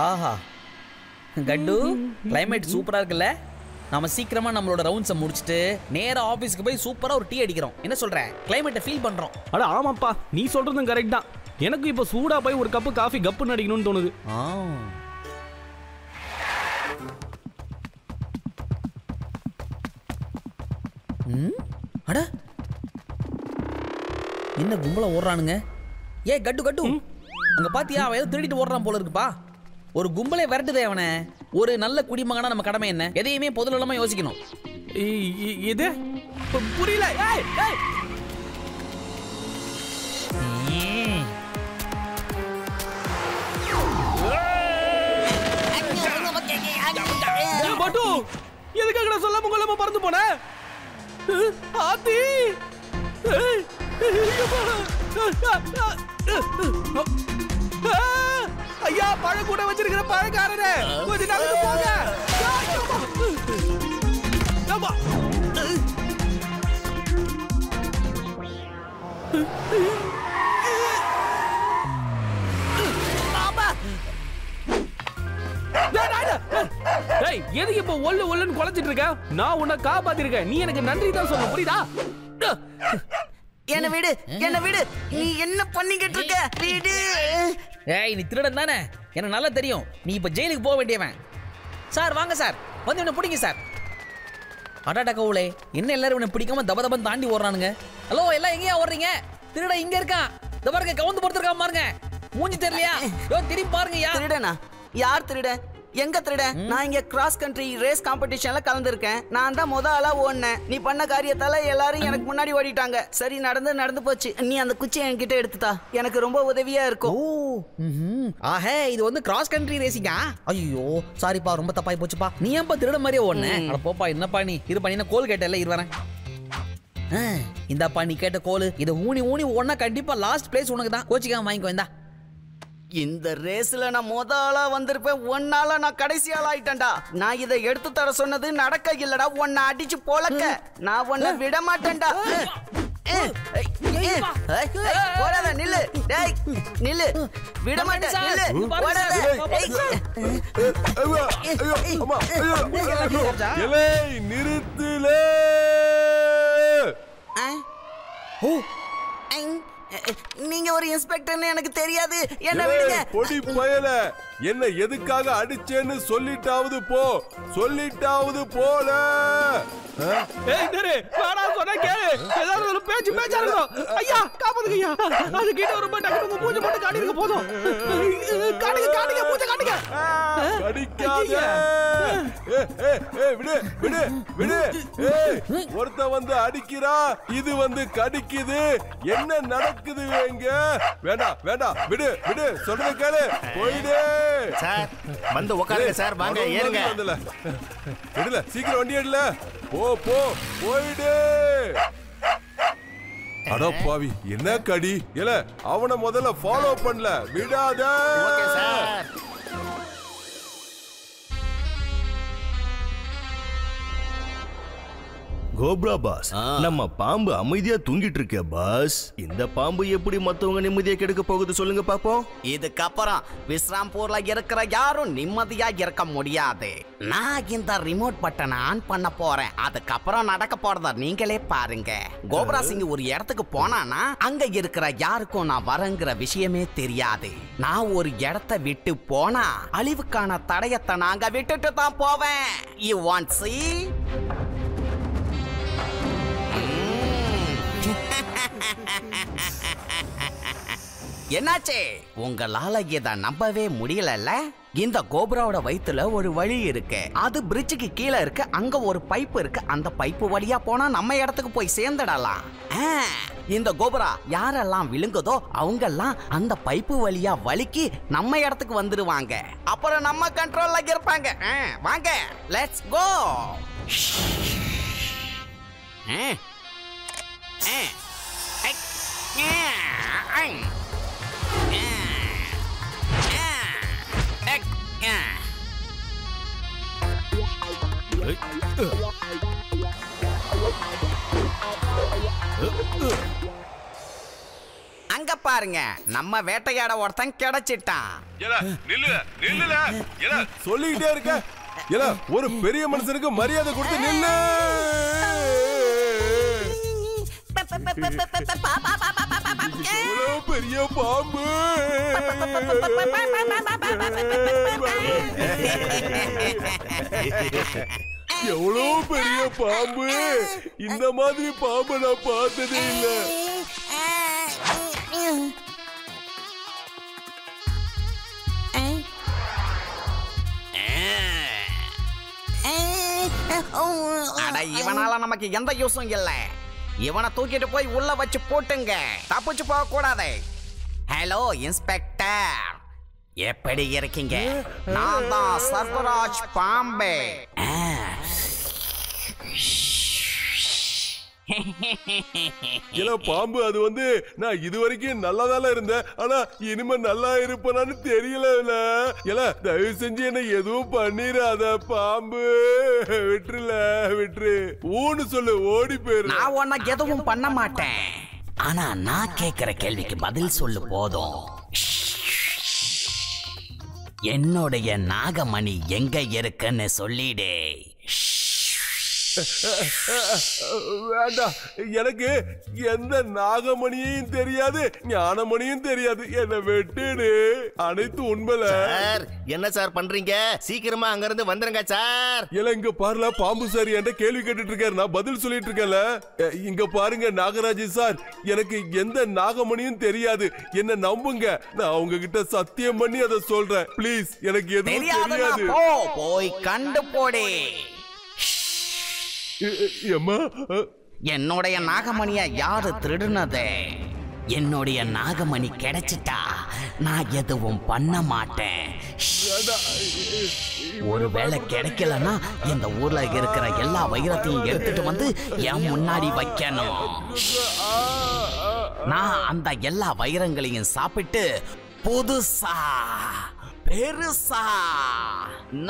ஆஹா கட்டு climate சூப்பரா இருக்குல்ல. நாம சீக்கிரமா நம்மளோட ரவுண்ட்ஸை முடிச்சுட்டு நேரா ஆபீஸ்க்கு போய் சூப்பரா ஒரு டீ அடிக்கிறோம். என்ன சொல்ற? கிளைமேட்டை ஃபீல் பண்றோம். அட ஆமாப்பா, நீ சொல்றதும் கரெக்ட் தான். எனக்கு இப்போ சூடா போய் ஒரு கப்பு காஃபி கப்புன்னு அடிக்கணும்னு தோணுது. அட என்ன கும்பல ஓடுறானுங்க? ஏ கட்டு கட்டு, அங்க பாத்தியா? அவன் ஏதோ திருடிட்டு ஓடுறான் போல இருக்குப்பா. ஒரு கும்பலே விரட்டுதே அவனை. ஒரு நல்ல குடிமகனா நம்ம கடமை என்ன? எதையுமே பொதுநலமா யோசிக்கணும். இது புரியல. பட்டு எதுக்காக சொல்லாம கொள்ளாம பறந்து போன? ஆத்தி ஐயா, பழ கூட வச்சிருக்கிற பழக்காரரே, கொஞ்ச நாளுக்கு போங்க. எதுக்கு இப்ப ஒல்லு ஒல்லுன்னு குலைச்சிட்டு இருக்க? நான் உன்னை காப்பாத்திருக்கேன், நீ எனக்கு நன்றி தான் சொல்லணும், புரியுதா? என்ன விடு, என்ன விடு. நீ என்ன பண்ணிக்கிட்டு இருக்க? விடு. ஏய், நீ திருடன் தானே? எனக்கு நல்லா தெரியும். நீ இப்ப ஜெயிலுக்கு போக வேண்டியவன். சார் வாங்க சார், வந்து இவனை பிடிங்க சார். அடாடா கவுளே, என்ன எல்லாரும் இவனை பிடிக்காம தப தபன் தாண்டி ஓடுறானுங்க. ஹலோ, எல்லாம் எங்கேயா ஓடுறீங்க? திருடன் இங்க இருக்கான். இந்த பாருங்க, கவுந்து படுத்துருக்கான் பாருங்க. மூஞ்சி தெரியலையா? திரும்பி பாருங்க. திருடனா? யார் திருடன்? எங்க திருடன்? நான் இங்க கிராஸ் கண்ட்ரி ரேஸ் காம்படிஷன்ல கலந்துருக்கேன். நான் தான் முத ஆளா ஓடினேன். நீ பண்ண காரியத்தால எல்லாரும் எனக்கு முன்னாடி ஓடிட்டாங்க. சரி, நடந்து போச்சு. நீ அந்த குச்சியை என்கிட்ட எடுத்துட்டா எனக்கு ரொம்ப உதவியா இருக்கும். ஆஹே, இது வந்து கிராஸ் கண்ட்ரி ரேசிங்கா? ஐயோ சாரிப்பா, ரொம்ப தப்பாய் போச்சுப்பா. நீ ஏன்பா திருட மாதிரியே ஓடுன? அட போப்பா, என்னப்பா நீ இருப்பா. என்ன கோல் கேட்டல? வரேன். இந்தாப்பா நீ கேட்ட கோல். இதை ஊனி ஊனி ஓடனா கண்டிப்பா லாஸ்ட் பிளேஸ் உனக்கு தான். கோச்சிக்காம வாங்கிக்கோ. இந்தா. இந்த ரேஸ்ல நான் முத ஆளா வந்திருப்பேன். ஒன்னால நான் கடைசி ஆள் ஆயிட்டேன்டா. நான் இதை எடுத்து தர சொன்னது நடக்க இல்லடா. உன்னை அடிச்சு பொழக்க நான் உன்னை விட மாட்டேன்டா. போடாத, நில்லு. டேய் நில்லு, விட மாட்டேன். நில்லு, போடாத. நிறுத்துலே. நீங்க ஒரு இன்ஸ்பெக்டர்னு எனக்கு தெரியாது. என்ன விடுங்க. பொடி பயல, என்ன எதுக்காக அடிச்சேன்னு சொல்லிட்டாவது போ. சொல்லிட்டாவது போல. ஏய் நரே, வாடா சொன்னா கேளு. ஏதாவது ஒரு பேச்சா இருக்கும். ஐயா காப்பாத்துங்க ஐயா. அது கிட்ட ஒரு மட்ட கட்டு மூஞ்சி மட்டும் காட்டிருக்க போதும். காட்டுங்க மூஞ்சி காட்டுங்க. கடிக்காத. விடு விடு விடு. ஒருத்த வந்து அடிக்கிறா, இது வந்து கடிக்குது. என்ன நடக்குது இங்க? வேண்டாம் வேண்டாம், விடு விடு, சொல்றத கேளு. போயிடு சார். வந்து உட்காருங்க சார். வாங்க ஏறுங்க. விடுல, சீக்கிரம் வண்டி எடுல. போ போ, போயிடு. அட பாவி, என்ன கடி? இல்ல அவனை முதல்ல ஃபாலோ பண்ணல, விடாத. Okay sir. கோப்ரா பாஸ், நம்ம பாம்பு அமைதியா தூங்கிட்டு இருக்க பாஸ். இந்த பாம்பு எப்படி மத்தவங்க நிம்மதியா கெடுக்க போகுது சொல்லுங்க பாப்போம். இதுக்கப்புறம் விஸ்ராம்பூர்ல இருக்கிற யாரும் நிம்மதியா இருக்க முடியாது. நான் இந்த ரிமோட் பட்டனை ஆன் பண்ண போறேன். அதுக்கப்புறம் நடக்க போறத நீங்களே பாருங்க. கோப்ரா சிங் ஒரு இடத்துக்கு போனானா அங்க இருக்கிற யாருக்கும் நான் வரங்கிற விஷயமே தெரியாது. நான் ஒரு இடத்தை விட்டு போனா அழிவுக்கான தடயத்தை நாங்க விட்டுட்டு தான் போவேன். You want see? என்னாச்சே? உங்களால இத நம்பவே முடியலல்ல? இந்த கோப்ராவோட வயித்துல ஒரு வழி இருக்கு. அது பிரிட்ஜுக்கு கீழே இருக்கு. அங்க ஒரு பைப் இருக்கு. அந்த பைப்பு வழியா போனா நம்ம இடத்துக்கு போய் சேர்ந்துடலாம். இந்த கோப்ரா யாரெல்லாம் விழுங்குதோ அவங்கெல்லாம் அந்த பைப்பு வழியா வலிக்கி நம்ம இடத்துக்கு வந்துருவாங்க. அப்புறம் நம்ம கண்ட்ரோல்ல இருப்பாங்க. வாங்க, லெட்ஸ் கோ. அங்க பாருங்க, நம்ம வேட்டையாட ஒருத்தன் கிடைச்சிட்டான். சொல்லிக்கிட்டே இருக்க. ஒரு பெரிய மனுஷனுக்கு மரியாதை கொடுத்து நில்லு. பெரிய பாம்பு. எவ்வளவு பெரிய பாம்பு. இந்த மாதிரி பாம்பு நான் பார்த்ததே இல்லை. அட, இவனால நமக்கு எந்த யூஸும் இல்ல. இவனை தூக்கிட்டு போய் உள்ள வச்சு போட்டுங்க, தப்பிச்சு போக கூடாது. ஹலோ இன்ஸ்பெக்டர், எப்படி இருக்கீங்க? நான் தான் சர்வராஜ் பாம்பே. பாம்பு அது வந்து நான் இது வரைக்கும் நல்லாதால இருந்தேன். ஆனா இனிமே நல்லா இருப்பேனான்னு தெரியல. தயவு செஞ்சு என்ன எதுவும் பண்ணிராத பாம்பு. விட்டுரு. ஊன்னு சொல்லு, ஓடி போயிரு. நான் உன்னை எதுவும் பண்ண மாட்டேன். ஆனா நான் கேட்கிற கேள்விக்கு பதில் சொல்லு போதும். என்னுடைய நாகமணி எங்க இருக்குன்னு சொல்லிடே. வேண்டாம், எனக்கு எந்த நாகமணியும் தெரியாது, ஞானமணியும் தெரியாது. என்ன வெட்டுடு. அனைத்து உண்மையில. என்ன சார் பண்றீங்க? சீக்கிரமா அங்க இருந்து வந்துருங்க சார். இங்க பாருல, பாம்பு சார் என்கிட்ட கேள்வி கேட்டுட்டு இருக்காரு, நான் பதில் சொல்லிட்டு இருக்கேன்ல. இங்க பாருங்க நாகராஜ் சார், எனக்கு எந்த நாகமணியும் தெரியாது. என்ன நம்புங்க, நான் உங்ககிட்ட சத்தியம் பண்ணி அதை சொல்றேன். பிளீஸ், எனக்கு எதுவும் தெரியாது. போய் கண்டு போடே. என்னுடைய நாகமணிய யாரு திருடுனது? என்னுடைய நாகமணி கிடைச்சிட்டா நான் எதுவும் பண்ண மாட்டேன். ஒருவேளை கிடைக்கலன்னா இந்த ஊர்ல இருக்கிற எல்லா வைரத்தையும் எடுத்துட்டு வந்து என் முன்னாடி வைக்கணும். நான் அந்த எல்லா வைரங்களையும் சாப்பிட்டு புதுசா பெருசா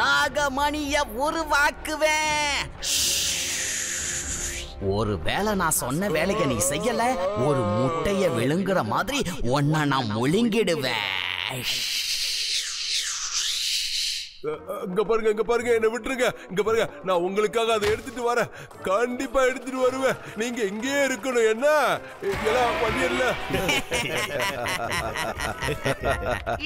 நாகமணிய உருவாக்குவேன். ஒருவேளை நான் சொன்ன வேலையை நீ செய்யல, ஒரு முட்டைய விழுங்குற மாதிரி ஒன்ன நான் முழுங்கிடுவேன். இங்க பாருங்க, என்ன விட்டுருங்க. இங்க பாருங்க, நான் உங்களுக்காக அதை எடுத்துட்டு வரேன். கண்டிப்பா எடுத்துட்டு வருவேன். நீங்க இங்கே இருக்கணும். என்ன எல்லாம் பண்ணிடல.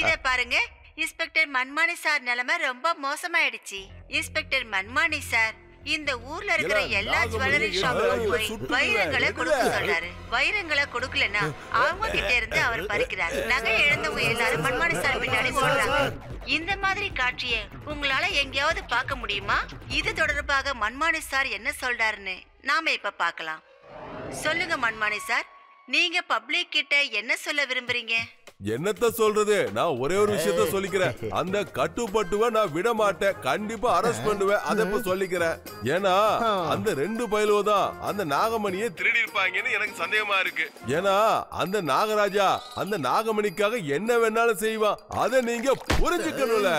இத பாருங்க, இன்ஸ்பெக்டர் மன்மானி சார் நிலைமை ரொம்ப மோசமாயிடுச்சு. இன்ஸ்பெக்டர் மன்மானி சார் இந்த ஊர்ல இருக்கிற எல்லா ஜுவல்லரி ஷாப்புக்கும் போய் வைரங்களை கொடுக்க சொல்றாரு. வைரங்களை கொடுக்கலன்னா அவங்க கிட்ட இருந்து அவர் பறிக்கிறார். நகை இழந்தவங்க எல்லாரும் மன்மானி சார் பின்னாடி ஓடுறாங்க. இந்த மாதிரி காட்சியை உங்களால எங்கேயாவது பார்க்க முடியுமா? இது தொடர்பாக மன்மானி சார் என்ன சொல்றாருன்னு நாம இப்ப பார்க்கலாம். சொல்லுங்க மன்மானி சார், நீங்க பப்ளிக் கிட்ட என்ன சொல்ல விரும்புறீங்க? என்னத்த சொல்றது, நான் ஒரே ஒரு விஷயத்த சொல்லிக்கிறேன். அந்த கட்டுப்பட்டுவ நான் விட மாட்டேன். கண்டிப்பா அரெஸ்ட் பண்ணுவேன். அதை இப்ப சொல்லிக்கிறேன். ஏன்னா அந்த ரெண்டு பயலுவ தான் அந்த நாகமணியை திருடி இருப்பாங்கன்னு எனக்கு சந்தேகமா இருக்கு. ஏன்னா அந்த நாகராஜா அந்த நாகமணிக்காக என்ன வேணாலும் செய்வான். அதை நீங்க புரிஞ்சுக்கணும்ல.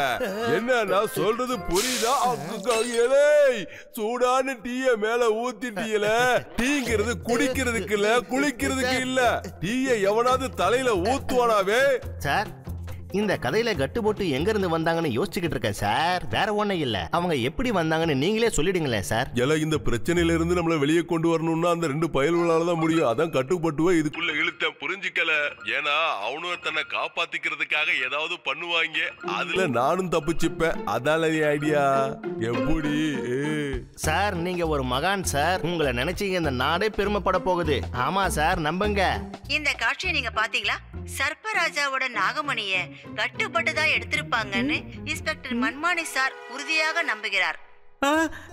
என்ன நான் சொல்றது புரியுதா? சூடான டீய மேல ஊத்திட்டீல. டீங்கிறது குடிக்கிறதுக்கு இல்ல, குளிக்கிறதுக்கு இல்ல. டீய எவனாவது தலையில ஊத்துவானா? சார், இந்த கதையில கட்டு போட்டு எங்க இருந்து வந்தாங்கன்னு யோசிச்சுக்கிட்டு இருக்கேன் சார். வேற ஒண்ணும் இல்ல. அவங்க எப்படி வந்தாங்கன்னு நீங்களே சொல்லிடுங்களேன் சார். எல்லாம் இந்த பிரச்சனையில இருந்து நம்மள வெளியே கொண்டு வரணும்னா அந்த ரெண்டு பயல்களால தான் முடியும். அதான் கட்டுப்பட்டுவ இதுக்குள்ள இழுத்தேன். புரிஞ்சுக்கல. ஏன்னா அவனும் தன்னை காப்பாத்திக்கிறதுக்காக ஏதாவது பண்ணுவாங்க. அதுல நானும் தப்பிச்சுப்பேன். அதால ஐடியா. எப்படி சார், நீங்க ஒரு மகான் சார். உங்களை நினைச்சீங்க இந்த நாடே பெருமைப்பட போகுது. ஆமா சார், நம்புங்க. இந்த காட்சியை நீங்க பாத்தீங்களா? சர்ப்பராஜாவோட நாகமணிய கட்டுப்பட்டுதான் எடுத்திருப்பாங்கன்னு இன்ஸ்பெக்டர் மன்மானி சார் உறுதியாக நம்புகிறார்.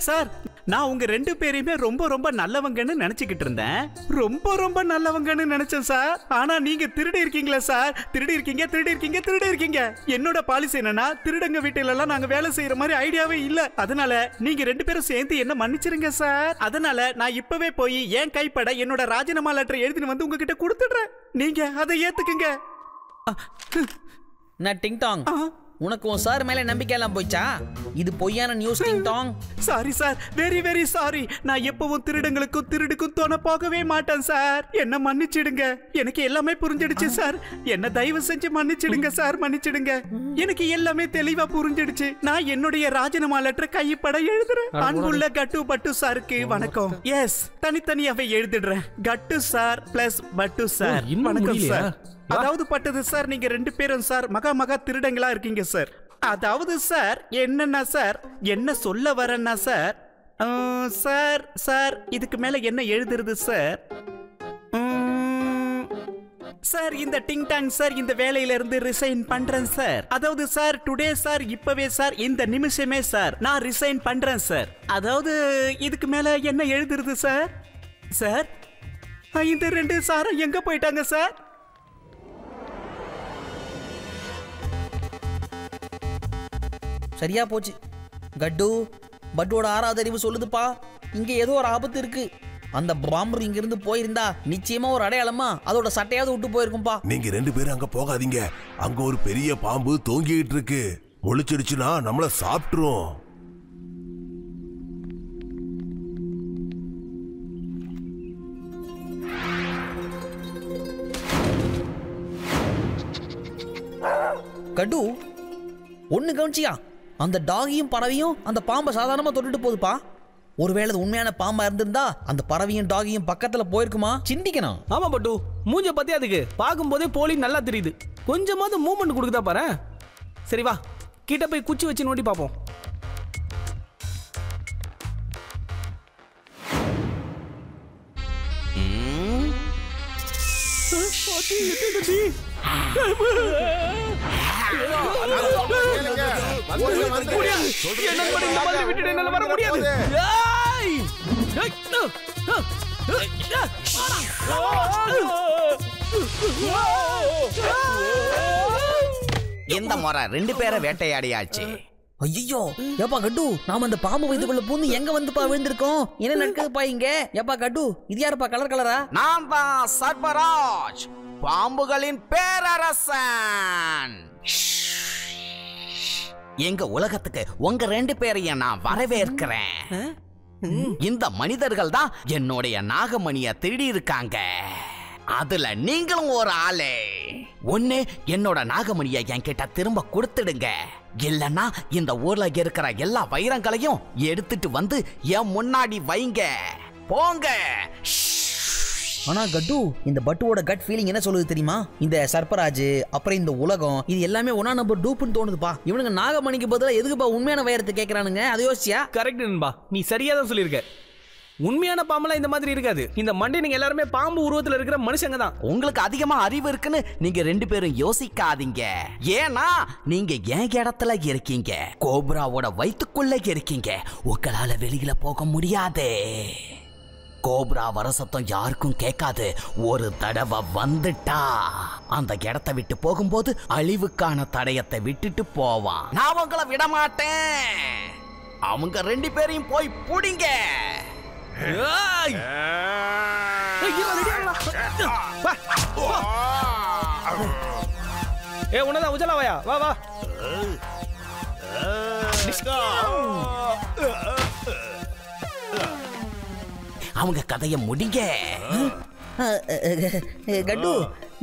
சார், நான் உங்க ரெண்டு பேரையுமே ரொம்ப ரொம்ப நல்லவங்கன்னு நினைச்சுக்கிட்டு இருந்தேன். ரொம்ப நல்லவங்கன்னு நினைச்சேன் சார். ஆனா நீங்க திருடி இருக்கீங்களா சார்? திருடி இருக்கீங்க. என்னோட பாலிசி என்னன்னா, திருடங்க வீட்டுல எல்லாம் நாங்க வேலை செய்யற மாதிரி ஐடியாவே இல்ல. அதனால நீங்க ரெண்டு பேரும் சேர்ந்து என்ன மன்னிச்சிருங்க சார். அதனால நான் இப்பவே போய் என் கைப்பட என்னோட ராஜினாமா லெட்டர் எழுதிட்டு வந்து உங்ககிட்ட கொடுத்துடுறேன். நீங்க அதை ஏத்துக்குங்க. நான் டிங் டாங், உனக்கு உன் சார் மேல நம்பிக்கை எல்லாம் போயிச்சா? இது பொய்யான நியூஸ் டிங் Tang. Sorry sir, very very sorry. நான் எப்பவும் திருடங்களுக்கும் திருடுக்கும் தோண போகவே மாட்டேன் சார். என்ன மன்னிச்சிடுங்க. எனக்கு எல்லாமே புரிஞ்சிடுச்சு சார். என்ன தயவு செஞ்சு மன்னிச்சிடுங்க சார், மன்னிச்சிடுங்க. எனக்கு எல்லாமே தெளிவா புரிஞ்சிடுச்சு. நான் என்னுடைய ராஜினாமா லெட்டர் கைப்பட எழுதுறேன். அன்புள்ள கட்டு பட்டு சாருக்கு வணக்கம். எஸ், தனித்தனியாவே எழுதிடுறேன். கட்டு சார் பிளஸ் பட்டு சார். வணக்கம் சார். அதாவது பட்டது சார், நீங்க 2 பேரும் சார் மகா திருடங்களா இருக்கீங்க சார். அதாவது சார் என்னன்னா சார், என்ன சொல்ல வரேன்னா சார், சார் இதுக்கு மேல என்ன எழுதுறது சார்? சார் இந்த டிங் டாங் சார், இந்த வேலையில இருந்து ரிசைன் பண்றேன் சார். அதாவது சார் டுடே சார், இப்பவே சார், இந்த நிமிஷமே சார் நான் ரிசைன் பண்றேன் சார். அதாவது இதுக்கு மேல என்ன எழுதுறது சார்? சார் இந்த 2 சாரும் எங்க போயிட்டாங்க சார்? சரியா போச்சு. கட்டு, பட்டுவோட 6வது அறிவு சொல்லுதுப்பா, இங்க ஏதோ ஒரு ஆபத்து இருக்கு. அந்த பாம்பர் இங்க இருந்து போயிருந்தா நிச்சயமா ஒரு அடையாளமா அதோட சட்டையாவது விட்டு போயிருக்கும்பா. நீங்க 2 பேரும் அங்க போகாதீங்க. அங்க ஒரு பெரிய பாம்பு தொங்கிட்டு இருக்கு. முழிச்சிடுச்சுன்னா நம்மள சாப்பிட்டுரும். கட்டு, ஒண்ணு கவனிச்சியா? அந்த டாகியும் பறவையும் அந்த பாம்பை சாதாரணமா தொட்டுட்டு போகுதுப்பா. ஒருவேளை அது உண்மையான பாம்பா இருந்திருந்தா அந்த பறவையும் டாகியும் பக்கத்துல போயிருக்குமா? சிந்திக்கணும். ஆமா பட்டு, மூஞ்ச பத்தி அதுக்கு பார்க்கும் போதே போலி நல்லா தெரியுது. கொஞ்சமாவது மூவ்மெண்ட் கொடுக்குதா பாரு. சரி வா, கிட்ட போய் குச்சி வச்சு நோண்டி பார்ப்போம். இந்த முறை 2 பேரை வேட்டையாடியாச்சு. ஐயோ ஏப்பா கட்டு, நாம அந்த பாம்பு வயிற்றுக்குள்ள பூந்து எங்க வந்துப்பா விழுந்திருக்கோம்? என்ன நடக்குதுப்பா இங்க? ஏப்பா கட்டு, இது யாருப்பா கலர் கலரா? நான் தான் சர்பராஜ், பாம்புகளின் பேரரசன். எங்க உலகத்துக்கு உங்க 2 பேரையும் நான் வரவேற்கிறேன். இந்த மனிதர்கள் தான் என்னுடைய நாகமணியை திருடி இருக்காங்க. அதுல நீங்களும் ஒரு ஆளே. ஒண்ணு என்னோட நாகமணியை என்கிட்ட திரும்ப கொடுத்துடுங்க, இல்லன்னா இந்த ஊர்ல இருக்கிற எல்லா வைரங்களையும் எடுத்துட்டு வந்து என் முன்னாடி வைங்க. போங்க. ஆனா கட்டு, இந்த பட்டுவோட கட் ஃபீலிங் என்ன சொல்லுது தெரியுமா? இந்த சர்பராஜ் அப்புறம் இந்த உலகம் இது எல்லாமே ஒன்னா நம்பர் டூப்புன்னு தோணுதுப்பா. இவனுங்க நாகமணிக்கு பதிலாக எதுக்குப்பா உண்மையான வைரத்தை கேட்கறானுங்க? அது யோசிச்சியா? கரெக்ட் நண்பா, நீ சரியா தான் சொல்லியிருக்க. உண்மையான பாம்பெல்லாம் இந்த மாதிரி இருக்காது. இந்த மண்டை நீங்க எல்லாருமே பாம்பு உருவத்துல இருக்கிற மனுஷங்க தான். உங்களுக்கு அதிகமா அறிவு இருக்குன்னு நீங்க 2 பேரும் யோசிக்காதீங்க. ஏன்னா நீங்க என் இடத்துல இருக்கீங்க, கோப்ராவோட வயித்துக்குள்ள இருக்கீங்க. உங்களால வெளியில போக முடியாது. கோப்ரா வரசத்தம் யாருக்கும் கேட்காது. ஒரு தடவை வந்துட்டா அந்த இடத்தை விட்டு போகும்போது அழிவுக்கான தடயத்தை விட்டுட்டு போவான். நான் உங்களை விட மாட்டேன். அவங்க 2 பேரையும் போய் புடிங்க. உன்னதான் உஜலாவையா, வா வா. அவங்க கதையை முடிங்க. கட்டு,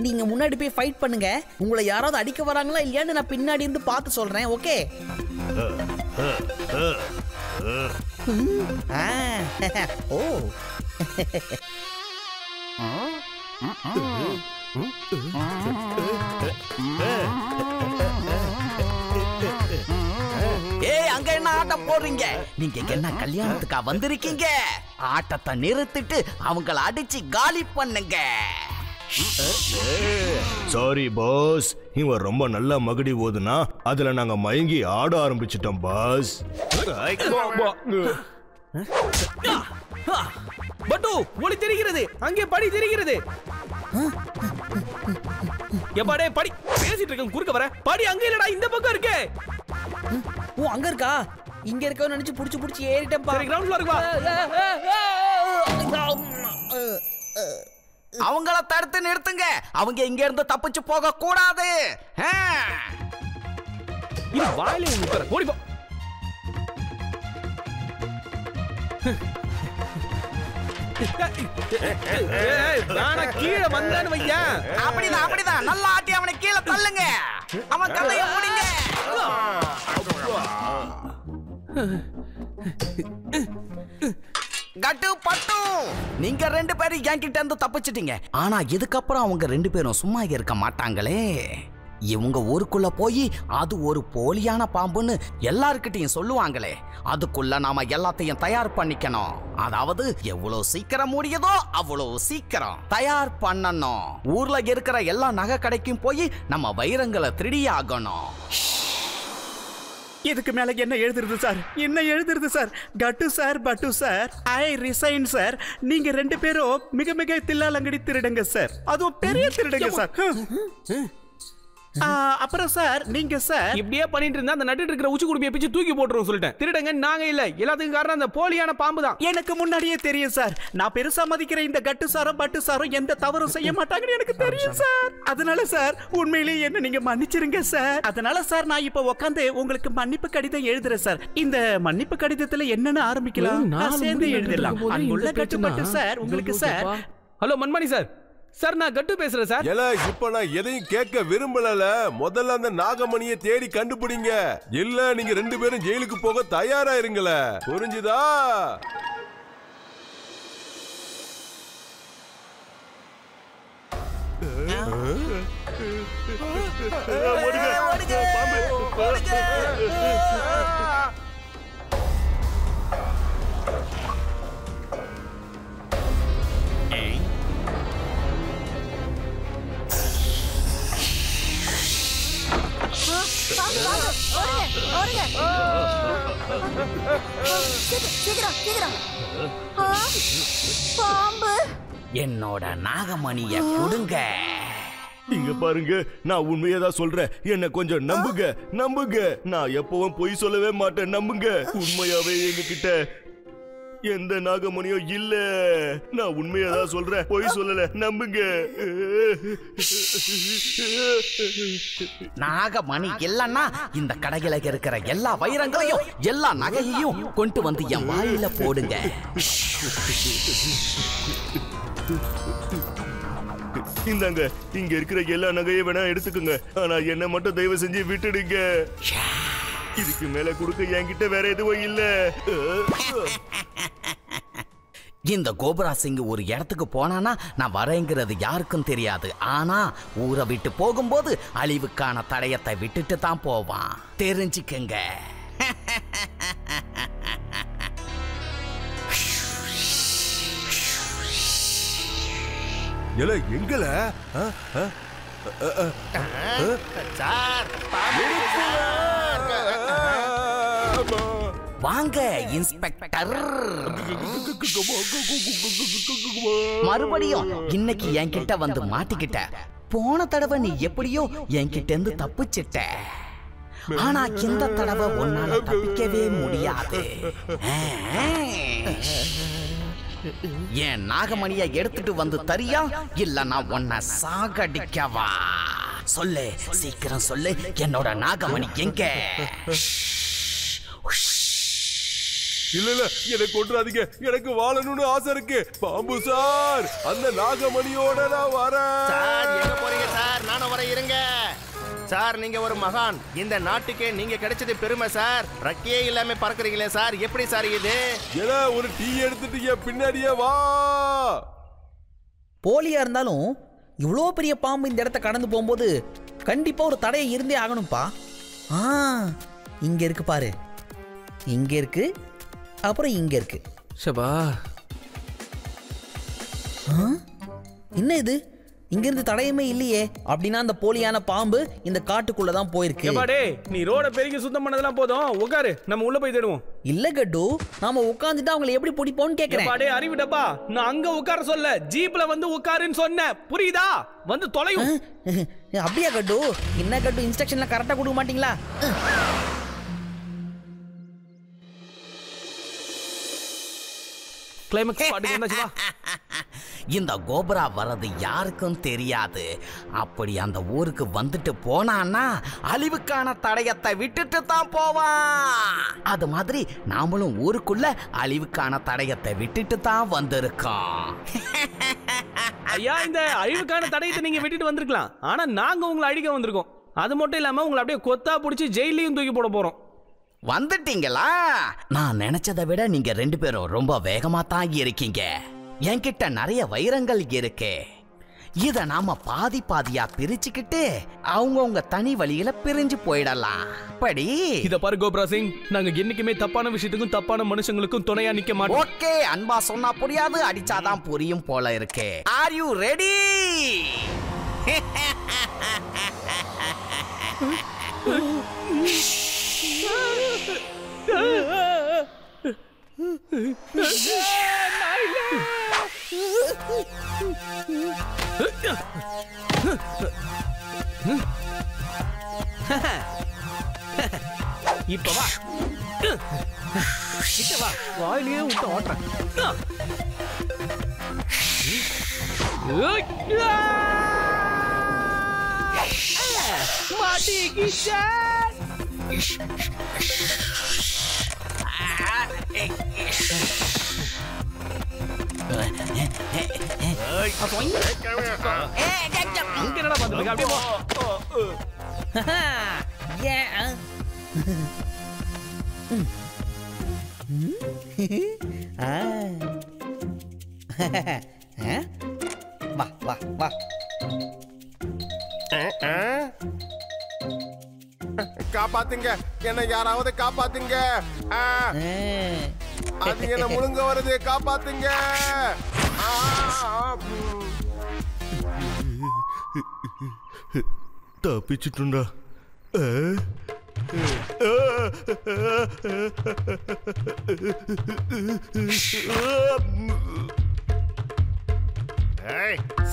நீங்க முன்னாடி போய் ஃபைட் பண்ணுங்க. உங்களை யாராவது அடிக்க வராங்களா இல்லையான்னு நான் பின்னாடி இருந்து பார்த்து சொல்றேன். ஓகே? ஓ ஏய், அங்க என்ன ஆட்டம் போடுறீங்க? நீங்க என்ன கல்யாணத்துக்கா வந்திருக்கீங்க? ஆட்டத்தை நிறுத்திட்டு அவங்கள அடிச்சு காலி பண்ணுங்க. சாரி பாஸ், இவன் ரொம்ப நல்லா மகுடி ஓதுனா அதுல நாங்க மயங்கி ஆட ஆரம்பிச்சிட்டோம் பாஸ். பட்டு, ஒளி தெரிகிறது, அங்கே படி தெரிகிறது. எப்பாடே படி, பேசிட்டு இருக்க குறுக்க வர. படி அங்க இல்லடா, இந்த பக்கம் இருக்கு. ஓ அங்க இருக்கா? இங்க இருக்கவன்னு நினைச்சு புடிச்சு ஏறிட்டேன் பாரு. கிரவுண்ட் ஃப்ளோருக்கு வா. அவங்கள தடுத்து நிறுத்துங்க. அவங்க இங்க இருந்து தப்பிச்சு போக கூடாது. வாயிலே உட்கார ஓடி போ. நானா கீழே வந்தான்னு வையா. அப்படிதான் நல்லா ஆட்டி அவனை கீழே தள்ளுங்க. அவன் கதையை முடிங்க. கட்டு பட்டு நீங்க 2 பேரும் என்கிட்ட இருந்து தப்பிச்சிட்டீங்க. ஆனா இதுக்கப்புறம் அவங்க 2 பேரும் சும்மா இருக்க மாட்டாங்களே. இவங்க ஊருக்குள்ள போய் அது ஒரு போலியான பாம்புன்னு எல்லார்கிட்டையும் சொல்லுவாங்களே. அதுக்குள்ள நாம எல்லாத்தையும் தயார் பண்ணிக்கணும். அதாவது எவ்வளவு சீக்கிரம் முடியுதோ அவ்வளவு சீக்கிரம் தயார் பண்ணணும். ஊர்ல இருக்கிற எல்லா நகை கடைக்கும் போய் நம்ம வைரங்களை திருடி ஆகணும். இதுக்கு மேல என்ன எழுதுறது சார்? என்ன எழுதுறது சார்? கட்டு சார், பட்டு சார், ஐ ரிசைன் சார். நீங்க 2 பேரும் மிக மிக தில்லாலங்கடி திருடுங்க சார். அதுவும் பெரிய திருடுங்க சார். அப்புறம் சார் நீங்க சார் இப்படியே பண்ணிட்டு இருந்தா அந்த நட்டுட்டு இருக்கிற உச்சி குடும்பியை பிச்சு தூக்கி போட்டுரும் சொல்லிட்டேன். திருடங்க நாங்க இல்ல, எல்லாத்துக்கும் காரணம் அந்த போலியான பாம்பு தான். எனக்கு முன்னாடியே தெரியும் சார். நான் பெருசா மதிக்கிற இந்த கட்டு சாரும் பட்டு சாரும் எந்த தவறும் செய்ய மாட்டாங்கன்னு எனக்கு தெரியும் சார். அதனால சார் உண்மையிலேயே என்ன நீங்க மன்னிச்சிருங்க சார். அதனால சார் நான் இப்ப உட்காந்து உங்களுக்கு மன்னிப்பு கடிதம் எழுதுறேன் சார். இந்த மன்னிப்பு கடிதத்துல என்னன்னு ஆரம்பிக்கலாம்? சேர்ந்து எழுதலாம். அன்புள்ள கட்டு பட்டு சார் உங்களுக்கு sir. Hello Manmani sir. Sir நான் கட்டு பேசுறேன் சார். இப்ப நான் எதையும் கேட்க விரும்பல. முதல்ல அந்த நாகமணியை தேடி கண்டுபிடிங்க. இல்ல நீங்க 2 பேரும் ஜெயிலுக்கு போக தயாரா இருங்கள. புரிஞ்சுதா? என்னோட நாகமணிய கொடுங்க. இங்க பாருங்க, நான் உண்மையதான் சொல்றேன். என்ன கொஞ்சம் நம்புங்க. நான் எப்பவும் பொய் சொல்லவே மாட்டேன். நம்புங்க. உண்மையாவே எங்க கிட்ட எந்த நாகமணியும் இல்ல. நான் உண்மையதான் சொல்றேன், பொய் சொல்லல. நம்புங்க. நாகமணி இல்லன்னா இந்த கடையில இருக்கிற எல்லா வைரங்களையும் எல்லா நகையையும் கொண்டு வந்து என் வாயில போடுங்க. இந்தாங்க, இங்க இருக்கிற எல்லா நகையை வேணா எடுத்துக்கோங்க. ஆனா என்ன மட்டும் தயவு செஞ்சு விட்டுடுங்க. இதுக்கு மேல கொடுக்க என்கிட்ட வேற எதுவும் இல்ல. இந்த கோபுரா சிங் ஒரு இடத்துக்கு போனானா நான் வரேங்கிறது யாருக்கும் தெரியாது. ஆனா ஊரை விட்டு போகும்போது அழிவுக்கான தடயத்தை விட்டுட்டு தான் போவான். தெரிஞ்சுக்கங்க. எங்கல வாங்க இன்ஸ்பெக்டர். மறுபடியும் இன்னைக்கு என்கிட்ட வந்து மாட்டிக்கிட்ட. போன தடவை நீ எப்படியோ என்கிட்ட இருந்து தப்பிச்சிட்ட. ஆனா இந்த தடவை உன்னால தப்பிக்கவே முடியாது. என் நாகமணியை எடுத்துட்டு வந்து தரியா இல்ல நான் உன்னை சாகடிக்கவா? சொல்லு, சீக்கிரம் சொல்லு. என்னோட நாகமணி எங்க? இல்ல எனக்கு கொன்றாதீங்க. எனக்கு வாழணும்னு ஆசை இருக்கு. பாம்பு சார், அந்த நாகமணியோட நான் வரேன். சார் எங்க போறீங்க சார்? நானும் வர இருங்க. சார் நீங்க ஒரு மகான். இந்த நாட்டுக்கே நீங்க கிடைச்சது பெருமை சார். ரக்கையே இல்லாம பறக்குறீங்களே சார், எப்படி சார் இது? ஏன்னா ஒரு டீ எடுத்துட்டு பின்னாடியே வா. போலியா இருந்தாலும் இவ்வளோ பெரிய பாம்பு இந்த இடத்த கடந்து போகும்போது கண்டிப்பா ஒரு தடையை இருந்தே ஆகணும்ப்பா. இங்க இருக்கு பாரு. இங்க இருக்கு, அப்புறம் இங்க இருக்கு. சபா, என்ன இது? இங்க இருந்து தடையுமே இல்லையே. அப்படின்னா அந்த போலியான பாம்பு இந்த காட்டுக்குள்ளதான் போயிருக்கு. நீ ரோட பெருக்கி சுத்தம் பண்ணதெல்லாம் போதும். உட்காரு, நம்ம உள்ள போய் தேடுவோம். இல்ல கட்டு, நாம உட்கார்ந்துட்டு அவங்களை எப்படி பிடிப்போம்னு கேக்குறேன். அறிவிட்டப்பா, நான் அங்க உட்கார சொல்ல, ஜீப்ல வந்து உட்காருன்னு சொன்னேன். புரியுதா? வந்து தொலையும். அப்படியா கட்டு? என்ன கட்டு, இன்ஸ்ட்ரக்ஷன்ல கரெக்டா கொடுக்க மாட்டீங்களா? கிளைமாக்ஸ் பாட்டுக்கு வந்தாச்சு. வா. இந்த கோப்ரா வர்றது யாருக்கும் தெரியாது. அப்படி அந்த ஊருக்கு வந்துட்டு போனான்னா அழிவுக்கான தடயத்தை விட்டுட்டு தான் போவான். அது மாதிரி நாமளும் ஊருக்குள்ள அழிவுக்கான தடயத்தை விட்டுட்டு தான் வந்திருக்கோம். ஐயா, இந்த அழிவுக்கான தடயத்தை நீங்க விட்டுட்டு வந்திருக்கலாம். ஆனா நாங்க உங்களை அழிக்க வந்திருக்கோம். அது மட்டும் இல்லாம உங்களை அப்படியே கொத்தா பிடிச்சி ஜெயிலையும் தூக்கி போட போறோம். வந்துட்டீங்களா? நான் நினைச்சதை விட நீங்க 2 பேரும் ரொம்ப வேகமா தான் இருக்கீங்க. என்கிட்ட நிறைய வைரங்கள் இருக்கு. இத நாம பாதி பாதியா பிரிச்சுக்கிட்டு அவங்கவுங்க தனி வழியில பிரிஞ்சு போயிடலாம். படி இத பாரு கோப்ரா சிங், நாங்க என்னைக்குமே தப்பான விஷயத்துக்கும் தப்பான மனுஷங்களுக்கும் துணையா நிக்க மாட்டோம். ஓகே, அன்பா சொன்னா புரியாது, அடிச்சாதான் புரியும் போல இருக்கு. Are you ready? இப்ப வா, கிட்ட வா, வாயிலேயே விட்டு ஓட்டுறேன். மாட்டிக்கிச்சே. என்னடா பாத்துருக்க? அப்படியே போ. வா வா வா. காப்பாத்துங்க, என்ன யாராவது காப்பாத்துங்க. அது என்ன முழுங்க வருது, காப்பாத்துங்க. தப்பிச்சுட்டுண்டா.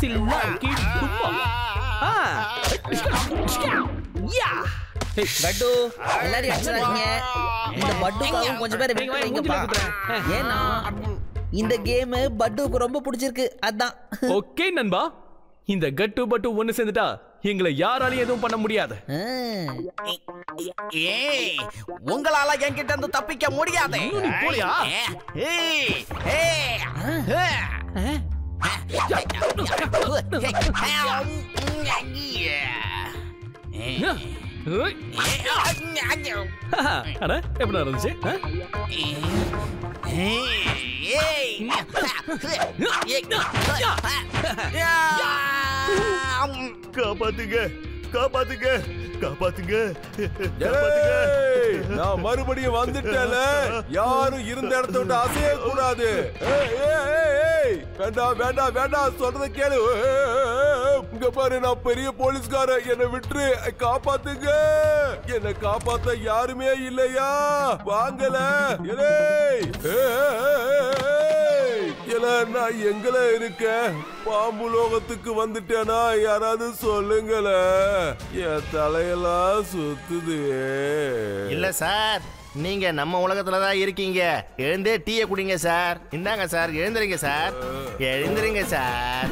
சில்மா கிட் துப்பா. பட்டு எல்லாரும் அடிச்சிடாதீங்க. இந்த பட்டுக்காகவும் கொஞ்சம் பேர் வெயிட் வைங்கப்பா. ஏன்னா இந்த கேம் பட்டுக்கு ரொம்ப பிடிச்சிருக்கு, அதான். ஓகே நண்பா, இந்த கட்டு பட்டு ஒன்னு சேர்ந்துட்டா எங்களை யாராலையும் எதுவும் பண்ண முடியாது. ஏய், உங்களால என்கிட்ட இருந்து தப்பிக்க முடியாது. போலியா? எப்படி இருந்துச்சு? காப்பாத்துங்க, காப்பாத்துங்க, காப்பாத்துங்க, ஏய், நான் மறுபடியும் வந்துட்டேல. யாரும் இருந்த இடத்த விட்டு அசைய கூடாது. வேண்டாம் வேண்டாம் வேண்டாம், சொல்றத கேளு. இங்க பாரு, நான் பெரிய போலீஸ்காரன், என்னை விட்டுரு. காப்பாத்துங்க, என்னை காப்பாத்த யாருமே இல்லையா? வாங்கல. நான் எங்கல இருக்க? பாம்பு லோகத்துக்கு வந்துட்டேனா? யாராவது சொல்லுங்கள, என் தலையெல்லாம் சுத்துது. இல்ல சார், நீங்க நம்ம உலகத்துல தான் இருக்கீங்க. எழுந்தே டீயை குடிங்க சார். இந்தாங்க சார், எழுந்துறீங்க சார், எழுந்துறீங்க சார்.